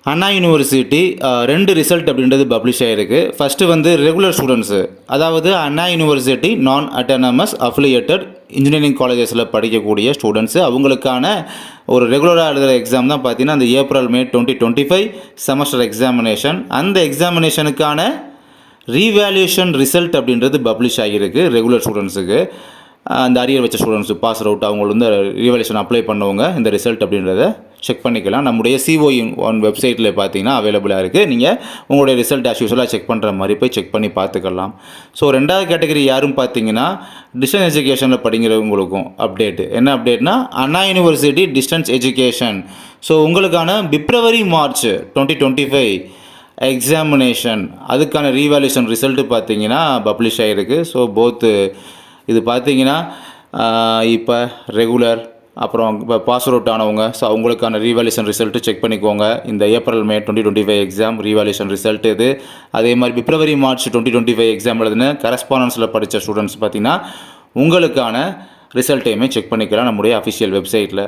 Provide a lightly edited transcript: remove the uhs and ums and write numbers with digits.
அண்ணா university 2 result அப்படின்றது publish ஆகிருக்கு. First வந்து ரெகுலர் ஸ்டூடெண்ட்ஸு, அதாவது அண்ணா யூனிவர்சிட்டி நான் அட்டானமஸ் அஃபிலியேட்டட் இன்ஜினியரிங் காலேஜஸில் படிக்கக்கூடிய ஸ்டூடெண்ட்ஸு அவங்களுக்கான ஒரு ரெகுலராக எழுதுகிற எக்ஸாம் தான் பார்த்தீங்கன்னா அந்த ஏப்ரல் மே 2025 செமஸ்டர் எக்ஸாமினேஷன். அந்த எக்ஸாமினேஷனுக்கான ரீவேல்யூஷன் ரிசல்ட் அப்படின்றது பப்ளிஷ் ஆகியிருக்கு ரெகுலர் ஸ்டூடெண்ட்ஸுக்கு. அந்த அரியர் வச்ச ஸ்டூடெண்ட்ஸு பாஸ் அவுட் அவங்களுக்கு வந்து ரீவேல்யூஷன் அப்ளை பண்ணவங்க இந்த ரிசல்ட் அப்படின்றத செக் பண்ணிக்கலாம். நம்முடைய COE1 வெப்சைட்டில் பார்த்தீங்கன்னா அவைலபிளாக இருக்குது. நீங்கள் உங்களுடைய ரிசல்ட் ஆஸ் யூஸ்வலாக செக் பண்ணுற மாதிரி போய் செக் பண்ணி பார்த்துக்கலாம். ஸோ 2வது கேட்டகரி யாரும் பார்த்தீங்கன்னா டிஸ்டன்ஸ் எஜுகேஷனில் படிக்கிறவங்களுக்கும் அப்டேட்டு. என்ன அப்டேட்னா அண்ணா யூனிவர்சிட்டி டிஸ்டன்ஸ் எஜுகேஷன். ஸோ உங்களுக்கான பிப்ரவரி மார்ச் 2025 எக்ஸாமினேஷன் அதுக்கான ரீவேல்யூஷன் ரிசல்ட்டு பார்த்தீங்கன்னா பப்ளிஷ் ஆகிருக்கு. ஸோ போத்து இது பார்த்தீங்கன்னா இப்போ ரெகுலர் அப்புறம் இப்போ பாஸ் அவுட் ஆனவங்க, ஸோ அவங்களுக்கான ரீவேல்யூஷன் ரிசல்ட்டு செக் பண்ணிக்கோங்க. இந்த April May 2025 exam revaluation result இது. அதே மாதிரி பிப்ரவரி மார்ச் 2025 எக்ஸாம் எழுதுன கரஸ்பாண்டன்ஸில் படித்த ஸ்டூடெண்ட்ஸ் பார்த்திங்கன்னா உங்களுக்கான ரிசல்ட்டையுமே செக் பண்ணிக்கலாம் நம்முடைய அஃபிஷியல் வெப்சைட்டில்.